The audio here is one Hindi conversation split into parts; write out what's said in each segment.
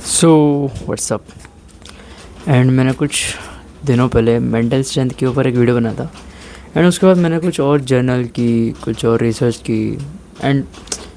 सो व्हाट्सअप एंड मैंने कुछ दिनों पहले मेंटल स्ट्रेंथ के ऊपर एक वीडियो बना था। एंड उसके बाद मैंने कुछ और जर्नल की, कुछ और रिसर्च की। एंड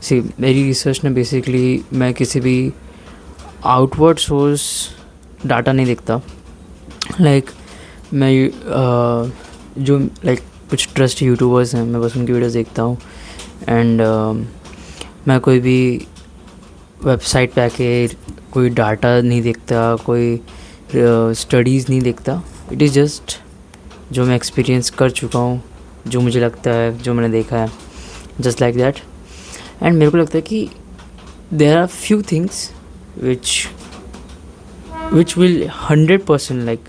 सी मेरी रिसर्च ने बेसिकली, मैं किसी भी आउटवर्ड सोर्स डाटा नहीं देखता। लाइक मैं जो लाइक कुछ ट्रस्ट यूट्यूबर्स हैं, मैं बस उनकी वीडियोस देखता हूँ। एंड मैं कोई भी वेबसाइट पे आके कोई डाटा नहीं देखता, कोई स्टडीज़ नहीं देखता। इट इज़ जस्ट जो मैं एक्सपीरियंस कर चुका हूँ, जो मुझे लगता है, जो मैंने देखा है, जस्ट लाइक दैट। एंड मेरे को लगता है कि there are few things which will 100% like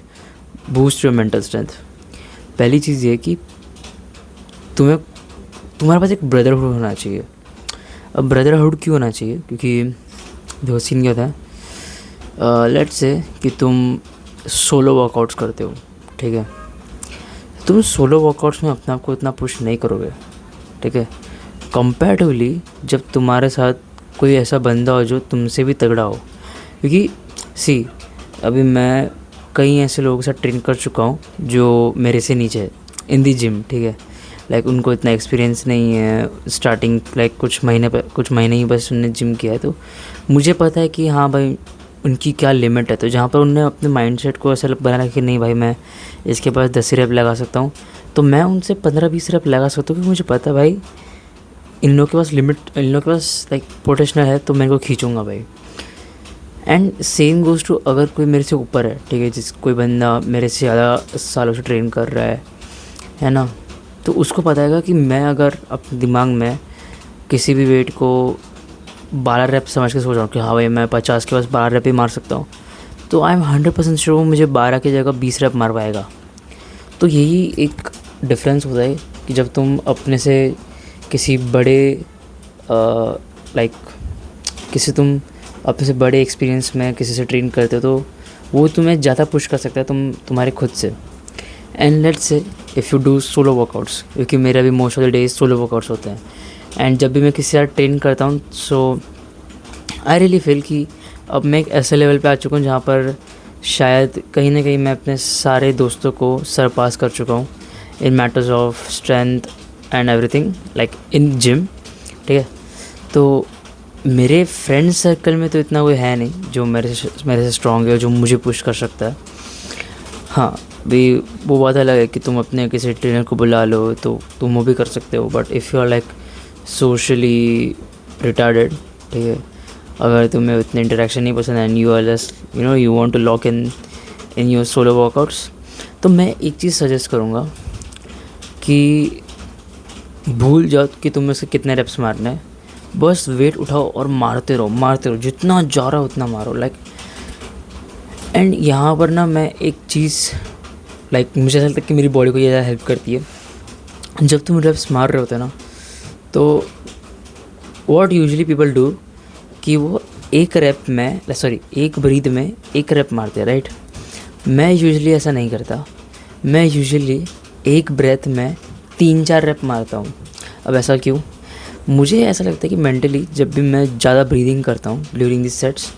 boost your mental strength. पहली चीज़ ये कि तुम्हारे पास एक ब्रदरहुड होना चाहिए। अब ब्रदरहुड क्यों होना चाहिए? क्योंकि देखो सीन क्या था, लेट्स से कि तुम सोलो वर्कआउट्स करते हो, ठीक है। तुम सोलो वर्कआउट्स में अपने आप को इतना पुश नहीं करोगे, ठीक है, कंपैरेटिवली जब तुम्हारे साथ कोई ऐसा बंदा हो जो तुमसे भी तगड़ा हो। क्योंकि सी अभी मैं कई ऐसे लोगों के साथ ट्रेन कर चुका हूँ जो मेरे से नीचे है इन दी जिम, ठीक है। लाइक उनको इतना एक्सपीरियंस नहीं है, स्टार्टिंग लाइक कुछ महीने ही बस उन्होंने जिम किया है। तो मुझे पता है कि हाँ भाई उनकी क्या लिमिट है। तो जहाँ पर उन्होंने अपने माइंडसेट को ऐसा बना रखा कि नहीं भाई मैं इसके पास 10 रैप लगा सकता हूँ, तो मैं उनसे 15-20 रैप लगा सकता हूँ। क्योंकि मुझे पता है भाई इन लोगों के पास लिमिट, इन लोगों के पास लाइक पोटेंशियल है, तो मैं इनको खींचूँगा भाई। एंड सेम गोज़ टू अगर कोई मेरे से ऊपर है, ठीक है, कोई बंदा मेरे से ज़्यादा सालों से ट्रेन कर रहा है ना, तो उसको पता है कि मैं अगर अपने दिमाग में किसी भी वेट को 12 रैप समझ के सोच रहा हूँ कि हाँ भाई मैं 50 के पास 12 रैप ही मार सकता हूँ, तो आई एम 100% श्योर वो मुझे 12 की जगह 20 रैप मार पाएगा। तो यही एक डिफरेंस होता है कि जब तुम अपने से किसी बड़े लाइक तुम अपने से बड़े एक्सपीरियंस में किसी से ट्रेन करते हो, तो वो तुम्हें ज़्यादा पुश कर सकता है तुम्हारे खुद से। And let's say if you do solo workouts, क्योंकि मेरा भी most of the days solo workouts होते हैं। एंड जब भी मैं किसी साथ ट्रेन करता हूँ, सो आई रियली फील कि अब मैं एक ऐसे लेवल पे आ चुका हूँ जहाँ पर शायद कहीं ना कहीं मैं अपने सारे दोस्तों को सरपास कर चुका हूँ in matters of strength and everything like in gym, ठीक है। तो मेरे फ्रेंड सर्कल में तो इतना कोई है नहीं जो मेरे से स्ट्रॉन्ग है, जो मुझे पुश कर सकता है। हाँ भी वो बात अलग है कि तुम अपने किसी ट्रेनर को बुला लो तो तुम वो भी कर सकते हो। But if you are like socially retarded, ठीक है, अगर तुम्हें उतने इंटरेक्शन नहीं पसंद and you are just you want to lock in your solo workouts, तो मैं एक चीज़ सजेस्ट करूँगा कि भूल जाओ कि तुम्हें से कितने रेप्स मारने हैं। बस वेट उठाओ और मारते रहो, जितना जा रहा है उतना मारो लाइक। एंड यहाँ पर ना मैं एक चीज़ लाइक मुझे ऐसा लगता है कि मेरी बॉडी को ये ज़्यादा हेल्प करती है। जब तुम रेप्स मार रहे होते हैं ना, तो व्हाट यूजुअली पीपल डू कि वो एक ब्रीथ में एक रैप मारते हैं, राइट। मैं यूजुअली ऐसा नहीं करता। मैं यूजुअली एक ब्रेथ में 3-4 रैप मारता हूँ। अब ऐसा क्यों? मुझे ऐसा लगता है कि मेंटली जब भी मैं ज़्यादा ब्रीदिंग करता हूँ ड्यूरिंग दिस सेट्स,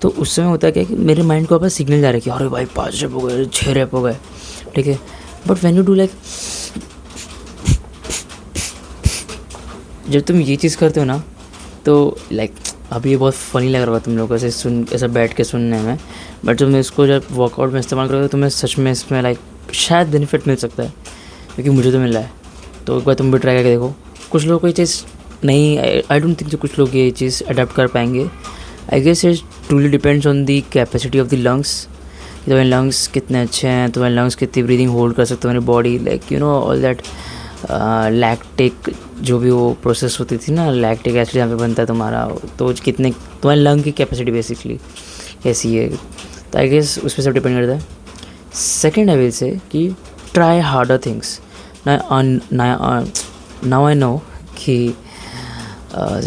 तो उस समय होता है क्या कि मेरे माइंड को वापस सिग्नल जा रहा है कि अरे भाई 5 रैप हो गए, 6 रैप हो गए, ठीक है। But when you do like, जब तुम ये चीज़ करते हो ना, तो लाइक अभी ये बहुत फ़नी लग रहा होगा तुम लोगों से ऐसा बैठ के सुनने में, बट तुम इसको जब वर्कआउट में इस्तेमाल करोगे तो तुम्हें सच में इसमें लाइक शायद बेनिफिट मिल सकता है, क्योंकि मुझे तो मिला है। तो एक बार तुम भी ट्राई करके देखो। कुछ लोगों को ये चीज़ नहीं, आई डोंट थिंक कुछ लोग ये चीज़ अडेप्ट कर पाएंगे। I guess it truly depends on the capacity of the lungs, कि तुम्हारे लंग्स कितने अच्छे हैं, तुम्हारे लंग्स कितनी ब्रीदिंग होल्ड कर सकते हो, तुम्हारी body like all that lactic जो भी वो प्रोसेस होती थी ना, लैक्टिक एसिड जहाँ पे बनता है तुम्हारा, तो कितने तुम्हारे लंग की कैपेसिटी बेसिकली कैसी है। तो आई गेस उस पर सब डिपेंड करता है। सेकेंड आई विल से कि try harder things. Now I know कि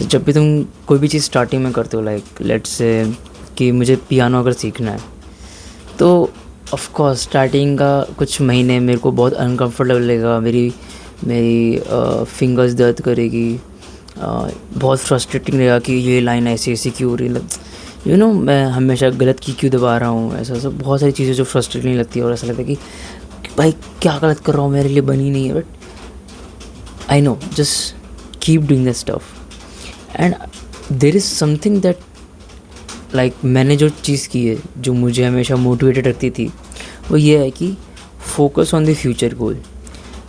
जब भी तुम कोई भी चीज़ स्टार्टिंग में करते हो, लाइक लेट्स से कि मुझे पियानो अगर सीखना है, तो ऑफ कोर्स स्टार्टिंग का कुछ महीने मेरे को बहुत अनकंफर्टेबल लगेगा, मेरी फिंगर्स दर्द करेगी, बहुत फ्रस्ट्रेटिंग रहेगा कि ये लाइन ऐसी ऐसी क्यों हो रही है, मैं हमेशा गलत की क्यों दबा रहा हूँ, ऐसा सब बहुत सारी चीज़ें जो फ्रस्ट्रेटिंग लगती है और ऐसा लगता है कि भाई क्या गलत कर रहा हूँ, मेरे लिए बनी नहीं है. But I know, just keep doing that stuff. And there is something that मैंने जो चीज़ की है जो मुझे हमेशा मोटिवेटेड रखती थी, वो ये है कि focus on the future goal.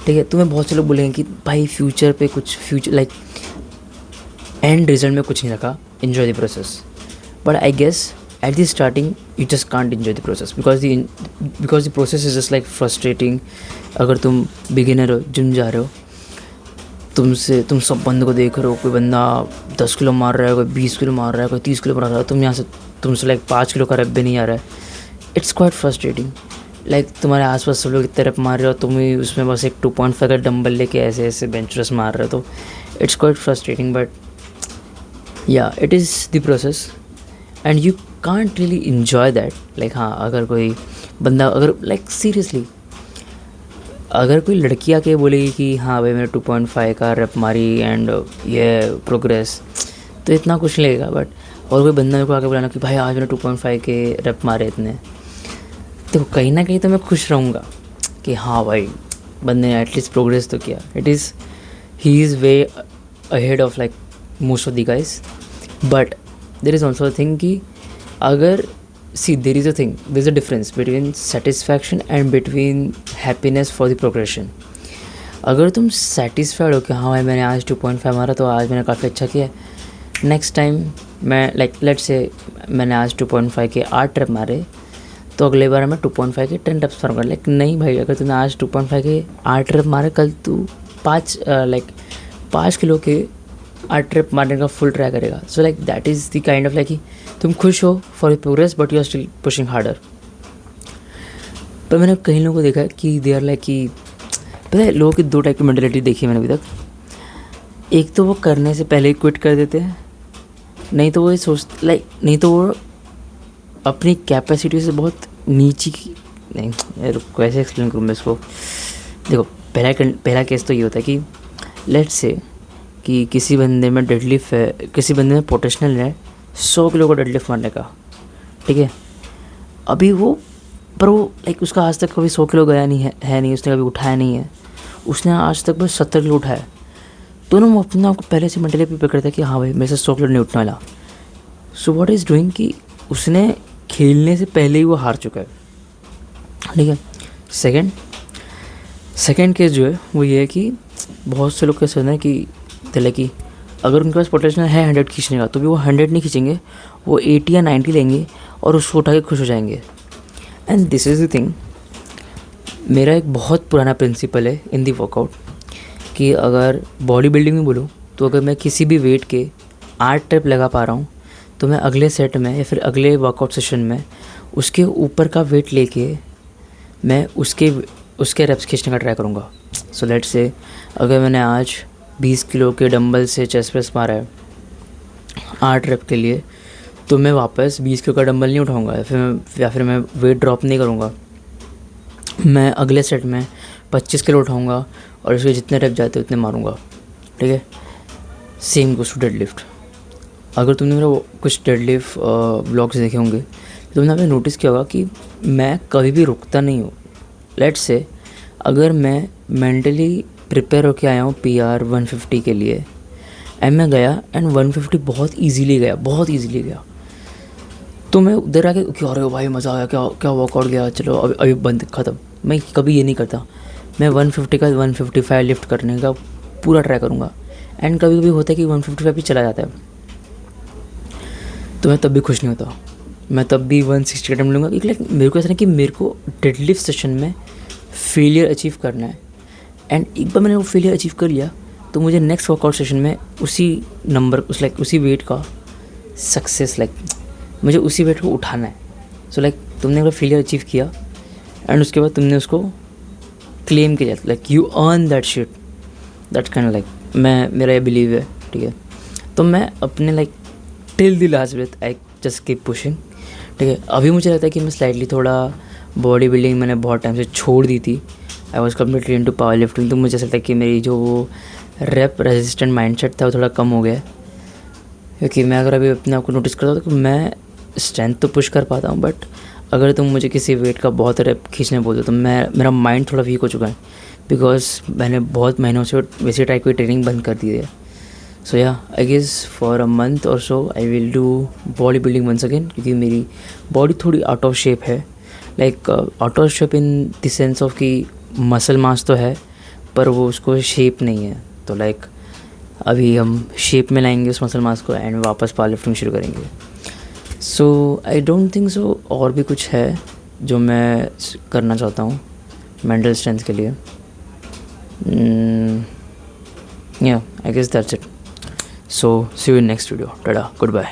ठीक है, तुम्हें बहुत से लोग बोलेंगे कि भाई फ्यूचर पे कुछ फ्यूचर एंड रिजल्ट में कुछ नहीं रखा, enjoy the process. But I guess at the starting you just can't enjoy the process because the process is just frustrating. अगर तुम बिगिनर हो, जिम जा रहे हो, तुम सब बंदों को देख रहे हो, कोई बंदा 10 किलो मार रहा है, कोई 20 किलो मार रहा है, कोई 30 किलो मार रहा है, तुमसे 5 किलो का रैप भी नहीं आ रहा है. It's quite frustrating. तुम्हारे आसपास सब लोग इतने रैप मार रहे हो, तुम ही उसमें बस एक 2.5 का डंबल लेके ऐसे ऐसे बेंच प्रेस मार रहे हो. तो इट्स क्वाइट फ्रस्ट्रेटिंग. बट या it is the process and you can't really enjoy that. हाँ, अगर कोई बंदा अगर सीरियसली अगर कोई लड़की आके बोलेगी कि हाँ भाई मैंने 2.5 का रैप मारी एंड ये प्रोग्रेस, तो इतना कुछ नहीं लगेगा. बट और कोई बंदा मेरे को आके बोला कि भाई आज मैंने 2.5 के रैप मारे इतने, तो कहीं ना कहीं तो मैं खुश रहूँगा कि हाँ भाई बंदे ने एटलीस्ट प्रोग्रेस तो किया. He is way ahead of most of the guys. But there is also a thing कि अगर there is a difference between satisfaction and between happiness for the progression. अगर तुम satisfied हो कि हाँ भाई मैंने आज 2.5 मारा तो आज मैंने काफ़ी अच्छा किया, नेक्स्ट टाइम मैं let's say मैंने आज 2.5 के 8 ट्रैप मारे, तो अगले बार मैं 2.5 के 10 ट्रैप्स मारूंगा. नहीं भाई, अगर तुमने आज 2.5 के 8 ट्रैप मारे, कल तू 5 किलो के 8 ट्रैप मारने का फुल ट्राई करेगा. So that is the kind of कि तुम खुश हो for progress but you are still pushing harder. पर मैंने कई लोगों को देखा है कि दे आर कि पता है, लोगों की 2 टाइप की मेंटालिटी देखी है मैंने अभी तक. एक तो वो करने से पहले ही क्विट कर देते हैं, नहीं तो वो नहीं तो वो अपनी कैपेसिटी से बहुत नीचे की. नहीं यार, कैसे एक्सप्लेन करूँ मैं इसको. देखो, पहला केस तो ये होता है कि लेट्स से कि किसी बंदे में डेडलिफ्ट है, किसी बंदे में पोटेंशियल है 100 किलो का डेडलिफ्ट मारने का. ठीक है, अभी वो उसका आज तक कभी 100 किलो गया नहीं है नहीं, उसने कभी उठाया नहीं है, उसने आज तक बस 70 किलो उठाया. तो ना वो अपने आप को पहले से मेंटली प्रिपेयर करता है कि हाँ भाई मेरे से 100 किलो नहीं उठने वाला. सो व्हाट इज़ डूइंग कि उसने खेलने से पहले ही वो हार चुका है. ठीक है. सेकेंड केस जो है वो ये है कि बहुत से लोग कैसे होते हैं कि अगर उनके पास पोटेंशियल है 100 खींचने का, तो भी वो 100 नहीं खींचेंगे, वो 80 या 90 लेंगे और उसको उठा के खुश हो जाएंगे. And this is the thing. मेरा एक बहुत पुराना प्रिंसिपल है इन दी वर्कआउट कि अगर बॉडी बिल्डिंग में बोलूँ तो अगर मैं किसी भी वेट के 8 ट्रैप लगा पा रहा हूँ, तो मैं अगले सेट में या फिर अगले वर्कआउट सेशन में उसके ऊपर का वेट लेके मैं उसके रेप्स खींचने का ट्राई करूँगा. सो लेट्स से अगर मैंने आज 20 किलो के डंबल से चेस्ट प्रेस मारा है 8 रेप के लिए, तो मैं वापस 20 किलो का डंबल नहीं उठाऊंगा या फिर मैं वेट ड्रॉप नहीं करूँगा. मैं अगले सेट में 25 किलो उठाऊंगा और उसके जितने रेप जाते उतने मारूंगा. ठीक है. Same goes to deadlift. अगर तुमने मेरा कुछ डेडलिफ्ट व्लॉग्स देखे होंगे तो तुमने आपने नोटिस किया होगा कि मैं कभी भी रुकता नहीं हूँ. लेट्स से अगर मैं मेंटली प्रिपेयर होके आया हूँ PR 150 के लिए एंड मैं गया एंड 150 बहुत इजीली गया, तो मैं उधर आके क्या रहे हो भाई, मज़ा आया, क्या वर्कआउट गया, चलो अभी बंद ख़त्म. मैं कभी ये नहीं करता. मैं 150 का 155 लिफ्ट करने का पूरा ट्राई करूँगा. एंड कभी कभी होता है कि 155 भी चला जाता है, तो मैं तब भी खुश नहीं होता. मैं तब भी 160 का टाइम लूँगा. मेरे को ऐसा नहीं कि मेरे को डेडलिफ्ट सेशन में फेलियर अचीव करना है. एंड एक बार मैंने वो फेलियर अचीव कर लिया तो मुझे नेक्स्ट वर्कआउट सेशन में उसी नंबर उसी वेट का सक्सेस मुझे उसी वेट को उठाना है. सो तुमने अगर फेलियर अचीव किया एंड उसके बाद तुमने उसको क्लेम किया, you earn that shit. That's kind of मेरा ये बिलीव है. ठीक है. तो मैं अपने till the last breath I just keep pushing. ठीक है. अभी मुझे लगता है कि मैं स्लाइटली थोड़ा बॉडी बिल्डिंग मैंने बहुत टाइम से छोड़ दी थी. I was completely into power lifting. तो मुझे ऐसा लगता है कि मेरी जो वो रैप रेजिस्टेंट माइंडसेट था वो थोड़ा कम हो गया है, क्योंकि मैं अगर अभी अपने आप को नोटिस करता हूँ तो मैं स्ट्रेंथ तो पुश कर पाता हूँ, बट अगर तुम मुझे किसी वेट का बहुत रैप खींचने बोल दो तो मेरा माइंड थोड़ा वीक हो चुका है, बिकॉज मैंने बहुत महीनों से वैसे टाइप की ट्रेनिंग बंद कर दी है. सो या I guess for a month और so I will do body building once again, क्योंकि मेरी बॉडी थोड़ी आउट ऑफ शेप है. Like out of shape in the sense of कि मसल मास तो है पर वो उसको शेप नहीं है. तो लाइक अभी हम शेप में लाएंगे उस मसल मास को एंड वापस पावर लिफ्टिंग शुरू करेंगे. सो आई डोंट थिंक सो और भी कुछ है जो मैं करना चाहता हूँ मेंटल स्ट्रेंथ के लिए. Yeah, I guess that's it. So see you in next video. Tada, goodbye.